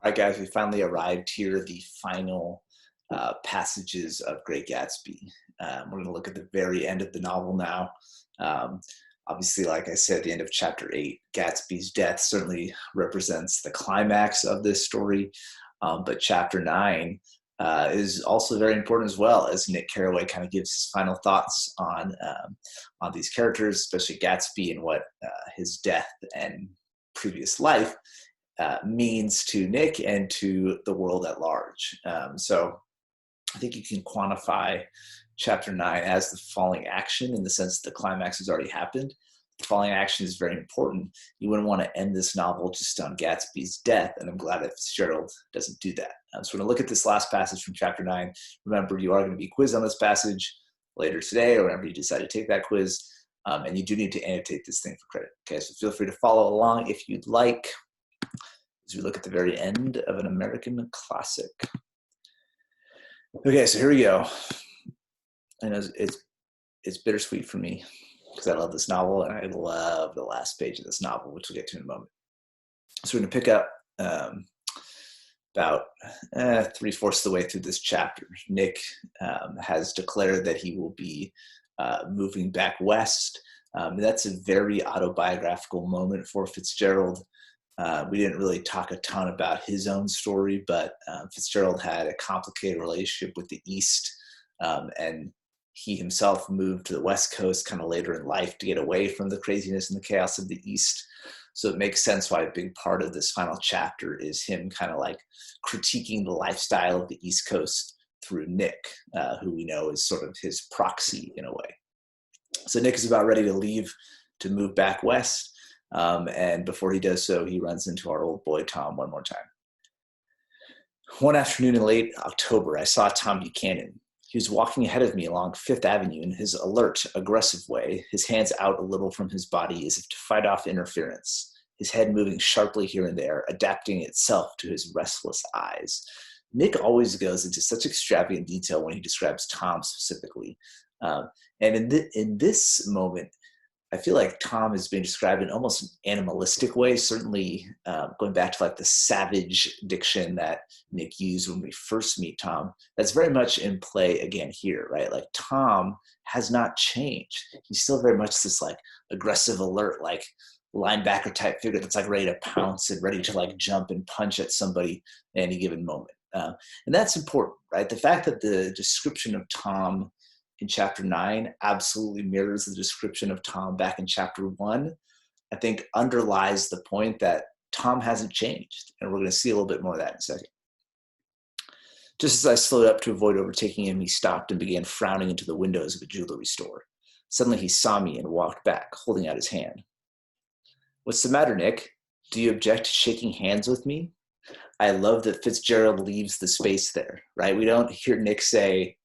All right, guys, we finally arrived here, the final passages of Great Gatsby. We're going to look at the very end of the novel now. Um, Obviously, like I said, the end of chapter 8, Gatsby's death certainly represents the climax of this story. But chapter 9 is also very important as well, as Nick Carraway kind of gives his final thoughts on these characters, especially Gatsby, and what his death and previous life means to Nick and to the world at large. So I think you can quantify chapter 9 as the falling action, in the sense that the climax has already happened. The falling action is very important. You wouldn't want to end this novel just on Gatsby's death, and I'm glad that Fitzgerald doesn't do that. So we're going to look at this last passage from chapter 9. Remember, you are going to be quizzed on this passage later today, or whenever you decide to take that quiz, and you do need to annotate this thing for credit. Okay, so feel free to follow along if you'd like, as we look at the very end of an American classic. Okay, so here we go. I know it's bittersweet for me because I love this novel, and I love the last page of this novel, which we'll get to in a moment. So we're going to pick up about 3/4 of the way through this chapter. Nick has declared that he will be moving back west. That's a very autobiographical moment for Fitzgerald. We didn't really talk a ton about his own story, but Fitzgerald had a complicated relationship with the East, and he himself moved to the West Coast kind of later in life to get away from the craziness and the chaos of the East. So it makes sense why a big part of this final chapter is him kind of like critiquing the lifestyle of the East Coast through Nick, who we know is sort of his proxy in a way. So Nick is about ready to leave to move back west. And before he does so, he runs into our old boy, Tom, one more time. One afternoon in late October, I saw Tom Buchanan. He was walking ahead of me along Fifth Avenue in his alert, aggressive way, his hands out a little from his body as if to fight off interference, his head moving sharply here and there, adapting itself to his restless eyes. Nick always goes into such extravagant detail when he describes Tom specifically. And in this moment, I feel like Tom is being described in almost an animalistic way, certainly going back to like the savage diction that Nick used when we first meet Tom. That's very much in play again here, right? Like Tom has not changed. He's still very much this like aggressive, alert, like linebacker type figure that's like ready to pounce and ready to like jump and punch at somebody at any given moment. And that's important, right? The fact that the description of Tom in chapter 9 absolutely mirrors the description of Tom back in chapter 1, I think underlies the point that Tom hasn't changed. And we're going to see a little bit more of that in a second. Just as I slowed up to avoid overtaking him, he stopped and began frowning into the windows of a jewelry store. Suddenly he saw me and walked back, holding out his hand. "What's the matter, Nick? Do you object to shaking hands with me?" I love that Fitzgerald leaves the space there, right? We don't hear Nick say,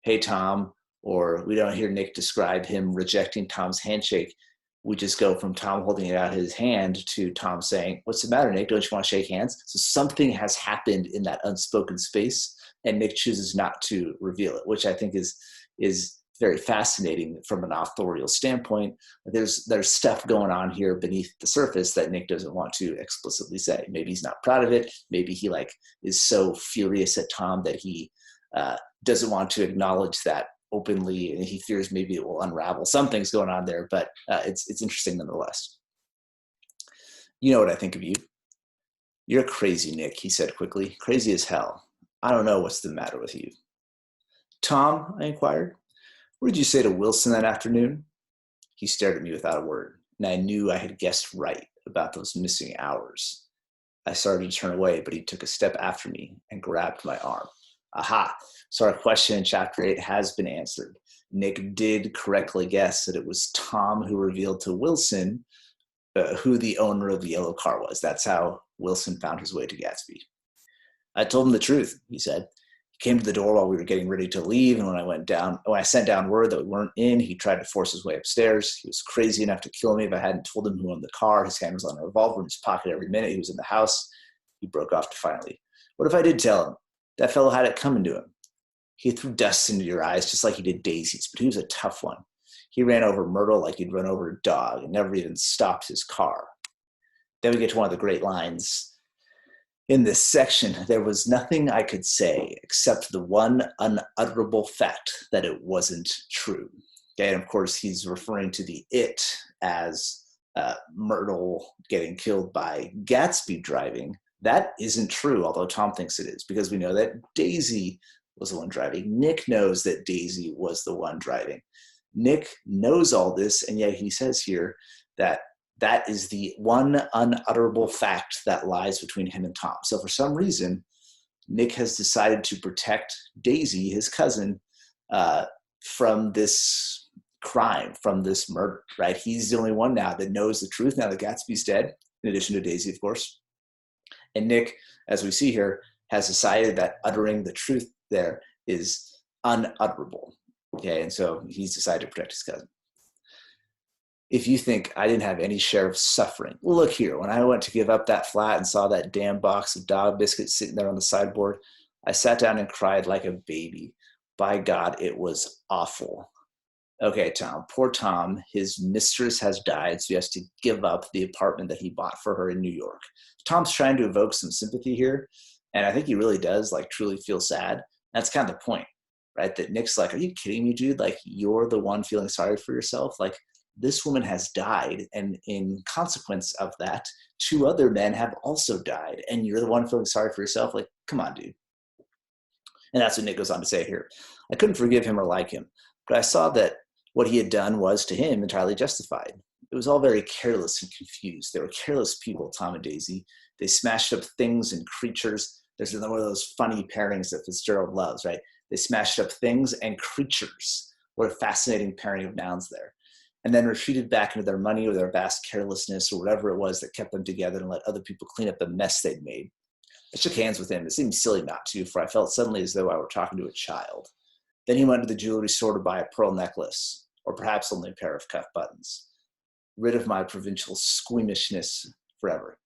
"Hey, Tom," or we don't hear Nick describe him rejecting Tom's handshake. We just go from Tom holding out his hand to Tom saying, "What's the matter, Nick? Don't you want to shake hands?" So something has happened in that unspoken space, and Nick chooses not to reveal it, which I think is very fascinating from an authorial standpoint. There's stuff going on here beneath the surface that Nick doesn't want to explicitly say. Maybe he's not proud of it. Maybe he like is so furious at Tom that he doesn't want to acknowledge that openly, and he fears maybe it will unravel. Something's going on there, but it's interesting nonetheless. "You know what I think of you." "You're crazy, Nick," he said quickly. "Crazy as hell. I don't know what's the matter with you." "Tom," I inquired, "what did you say to Wilson that afternoon?" He stared at me without a word, and I knew I had guessed right about those missing hours. I started to turn away, but he took a step after me and grabbed my arm. Aha! So our question in chapter 8 has been answered. Nick did correctly guess that it was Tom who revealed to Wilson who the owner of the yellow car was. That's how Wilson found his way to Gatsby. "I told him the truth," he said. "He came to the door while we were getting ready to leave, and when I sent down word that we weren't in, he tried to force his way upstairs. He was crazy enough to kill me if I hadn't told him who owned the car. His hand was on a revolver in his pocket every minute he was in the house." He broke off defiantly. "What if I did tell him? That fellow had it coming to him. He threw dust into your eyes just like he did Daisy's, but he was a tough one. He ran over Myrtle like he'd run over a dog and never even stopped his car." Then we get to one of the great lines. In this section, there was nothing I could say except the one unutterable fact that it wasn't true. Okay, and of course, he's referring to the it as Myrtle getting killed by Gatsby driving. That isn't true, although Tom thinks it is, because we know that Daisy was the one driving. Nick knows that Daisy was the one driving. Nick knows all this, and yet he says here that that is the one unutterable fact that lies between him and Tom. So for some reason, Nick has decided to protect Daisy, his cousin, from this crime, from this murder, right? He's the only one now that knows the truth now that Gatsby's dead, in addition to Daisy, of course. And Nick, as we see here, has decided that uttering the truth there is unutterable. Okay, and so he's decided to protect his cousin. If you think I didn't have any share of suffering, well, look here. When I went to give up that flat and saw that damn box of dog biscuits sitting there on the sideboard, I sat down and cried like a baby. By God, it was awful. Okay, Tom, poor Tom, his mistress has died, so he has to give up the apartment that he bought for her in New York. Tom's trying to evoke some sympathy here, and I think he really does, like, truly feel sad. That's kind of the point, right? That Nick's like, are you kidding me, dude? Like, you're the one feeling sorry for yourself? Like, this woman has died, and in consequence of that, 2 other men have also died, and you're the one feeling sorry for yourself? Like, come on, dude. And that's what Nick goes on to say here. I couldn't forgive him or like him, but I saw that what he had done was, to him, entirely justified. It was all very careless and confused. They were careless people, Tom and Daisy. They smashed up things and creatures. There's one of those funny pairings that Fitzgerald loves, right? They smashed up things and creatures. What a fascinating pairing of nouns there. And then retreated back into their money or their vast carelessness or whatever it was that kept them together and let other people clean up the mess they'd made. I shook hands with him. It seemed silly not to, for I felt suddenly as though I were talking to a child. Then he went to the jewelry store to buy a pearl necklace, or perhaps only a pair of cuff buttons. Rid of my provincial squeamishness forever.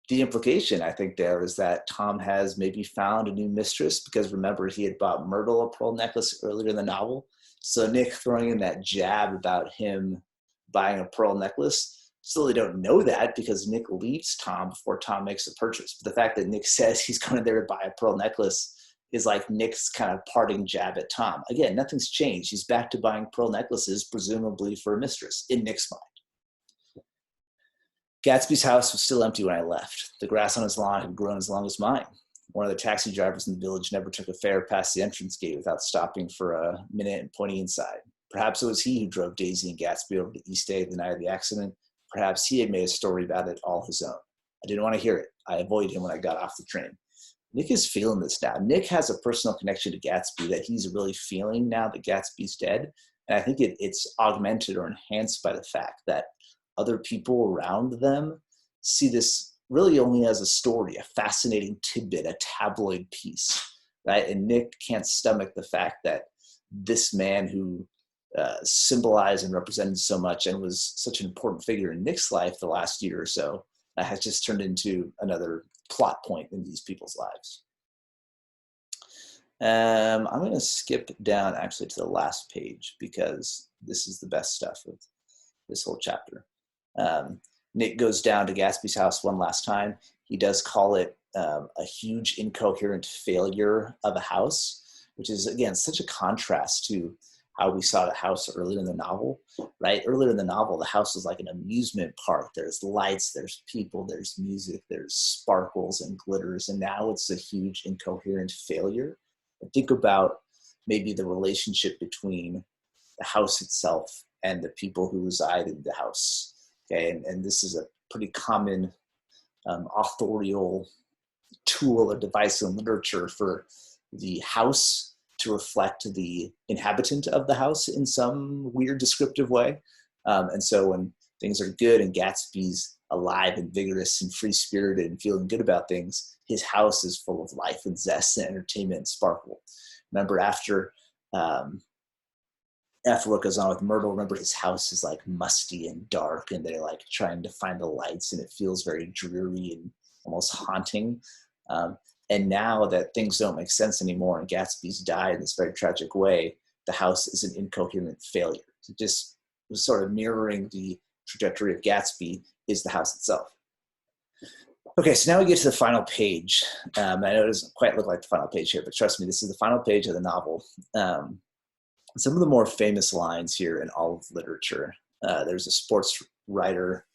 The implication, I think, there is that Tom has maybe found a new mistress, because remember, he had bought Myrtle a pearl necklace earlier in the novel. So Nick throwing in that jab about him buying a pearl necklace, still they don't know that because Nick leaves Tom before Tom makes the purchase. But the fact that Nick says he's going there to buy a pearl necklace is like Nick's kind of parting jab at Tom. Again, nothing's changed. He's back to buying pearl necklaces, presumably for a mistress, in Nick's mind. Gatsby's house was still empty when I left. The grass on his lawn had grown as long as mine. One of the taxi drivers in the village never took a fare past the entrance gate without stopping for a minute and pointing inside. Perhaps it was he who drove Daisy and Gatsby over to East Day the night of the accident. Perhaps he had made a story about it all his own. I didn't want to hear it. I avoided him when I got off the train. Nick is feeling this now. Nick has a personal connection to Gatsby that he's really feeling now that Gatsby's dead. And I think it's augmented or enhanced by the fact that other people around them see this really only as a story, a fascinating tidbit, a tabloid piece, right? And Nick can't stomach the fact that this man who symbolized and represented so much and was such an important figure in Nick's life the last year or so has just turned into another plot point in these people's lives. I'm going to skip down actually to the last page because this is the best stuff of this whole chapter. Nick goes down to Gatsby's house one last time. He does call it a huge incoherent failure of a house, which is, again, such a contrast to how we saw the house earlier in the novel, right? Earlier in the novel, the house was like an amusement park. There's lights, there's people, there's music, there's sparkles and glitters, and now it's a huge incoherent failure. And think about maybe the relationship between the house itself and the people who reside in the house. Okay, and this is a pretty common authorial tool or device in literature for the house to reflect the inhabitant of the house in some weird descriptive way. And so when things are good and Gatsby's alive and vigorous and free-spirited and feeling good about things, his house is full of life and zest and entertainment and sparkle. Remember after what goes on with Myrtle, remember his house is like musty and dark and they're like trying to find the lights and it feels very dreary and almost haunting. And now that things don't make sense anymore and Gatsby's died in this very tragic way, the house is an incoherent failure. So just sort of mirroring the trajectory of Gatsby is the house itself. Okay, so now we get to the final page. I know it doesn't quite look like the final page here, but trust me, this is the final page of the novel. Some of the more famous lines here in all of literature. There's a sports writer,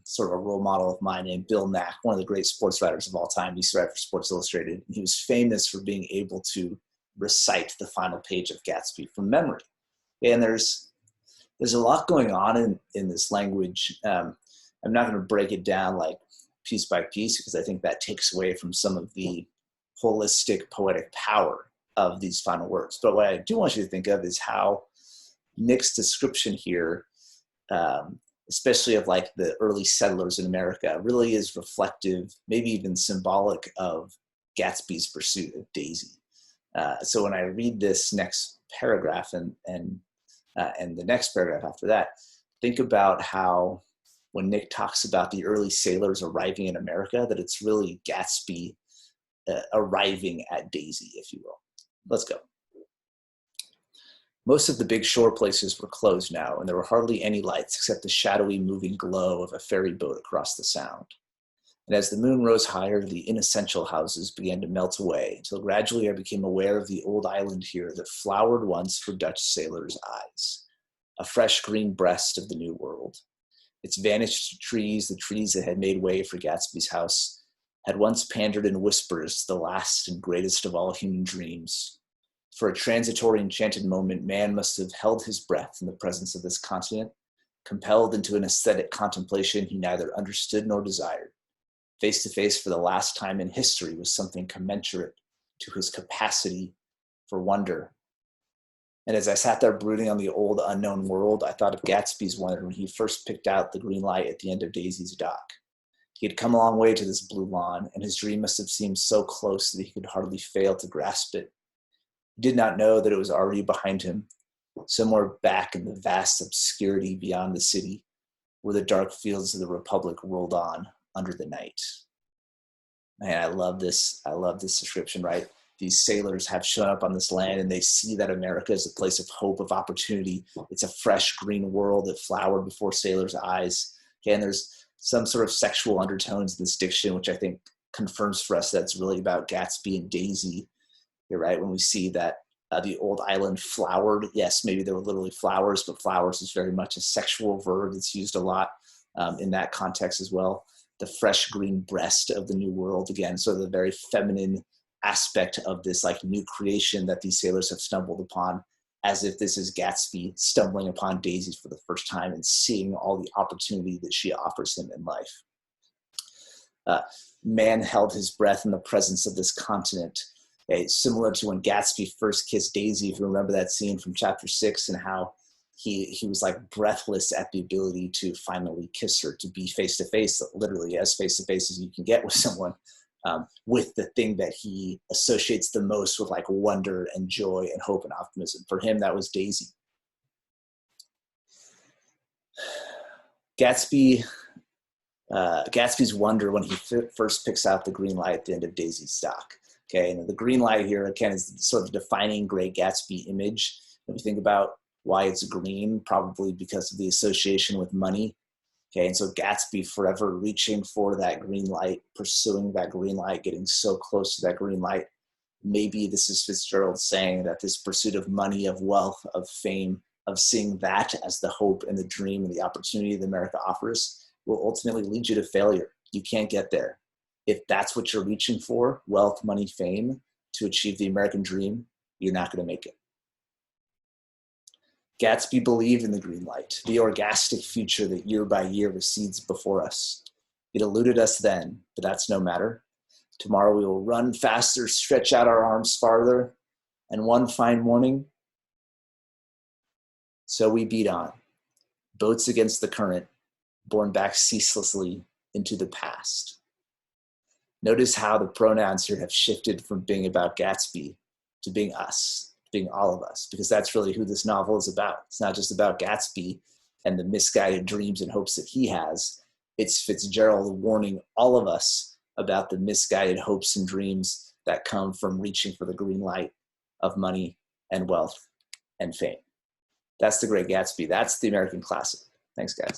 sort of a role model of mine named Bill Mack, one of the great sports writers of all time. He used to write for Sports Illustrated. He was famous for being able to recite the final page of Gatsby from memory. And there's a lot going on in this language. I'm not going to break it down like piece by piece because I think that takes away from some of the holistic poetic power of these final words. But what I do want you to think of is how Nick's description here, especially of like the early settlers in America, really is reflective, maybe even symbolic of Gatsby's pursuit of Daisy. So when I read this next paragraph and the next paragraph after that, think about how when Nick talks about the early sailors arriving in America, that it's really Gatsby arriving at Daisy, if you will. Let's go. Most of the big shore places were closed now, and there were hardly any lights except the shadowy moving glow of a ferry boat across the sound. And as the moon rose higher, the inessential houses began to melt away, until gradually I became aware of the old island here that flowered once for Dutch sailors' eyes, a fresh green breast of the New World. Its vanished trees, the trees that had made way for Gatsby's house, had once pandered in whispers to the last and greatest of all human dreams. For a transitory enchanted moment, man must have held his breath in the presence of this continent, compelled into an aesthetic contemplation he neither understood nor desired. Face to face for the last time in history with something commensurate to his capacity for wonder. And as I sat there brooding on the old unknown world, I thought of Gatsby's wonder when he first picked out the green light at the end of Daisy's dock. He had come a long way to this blue lawn, and his dream must have seemed so close that he could hardly fail to grasp it. He did not know that it was already behind him, somewhere back in the vast obscurity beyond the city, where the dark fields of the Republic rolled on under the night. Man, I love this description, right? These sailors have shown up on this land and they see that America is a place of hope, of opportunity. It's a fresh green world that flowered before sailors' eyes. Okay, and there's some sort of sexual undertones in this diction, which I think confirms for us that it's really about Gatsby and Daisy. You're right, when we see that the old island flowered. Yes, maybe there were literally flowers, but flowers is very much a sexual verb that's used a lot in that context as well. The fresh green breast of the New World, again, sort of the very feminine aspect of this like new creation that these sailors have stumbled upon, as if this is Gatsby stumbling upon Daisy for the first time and seeing all the opportunity that she offers him in life. Man held his breath in the presence of this continent, similar to when Gatsby first kissed Daisy, if you remember that scene from chapter 6, and how he was like breathless at the ability to finally kiss her, to be face to face, literally as face to face as you can get with someone, with the thing that he associates the most with like wonder and joy and hope and optimism. For him, that was Daisy. Gatsby's wonder when he first picks out the green light at the end of Daisy's dock. Okay, and the green light here, again, is sort of defining Great Gatsby image. When you think about why it's green, probably because of the association with money. Okay, and so Gatsby forever reaching for that green light, pursuing that green light, getting so close to that green light. Maybe this is Fitzgerald saying that this pursuit of money, of wealth, of fame, of seeing that as the hope and the dream and the opportunity that America offers will ultimately lead you to failure. You can't get there. If that's what you're reaching for, wealth, money, fame, to achieve the American dream, you're not going to make it. Gatsby believed in the green light, the orgastic future that year by year recedes before us. It eluded us then, but that's no matter. Tomorrow we will run faster, stretch out our arms farther, and one fine morning, so we beat on, boats against the current, borne back ceaselessly into the past. Notice how the pronouns here have shifted from being about Gatsby to being us, being all of us, because that's really who this novel is about. It's not just about Gatsby and the misguided dreams and hopes that he has. It's Fitzgerald warning all of us about the misguided hopes and dreams that come from reaching for the green light of money and wealth and fame. That's the Great Gatsby. That's the American classic. Thanks, guys.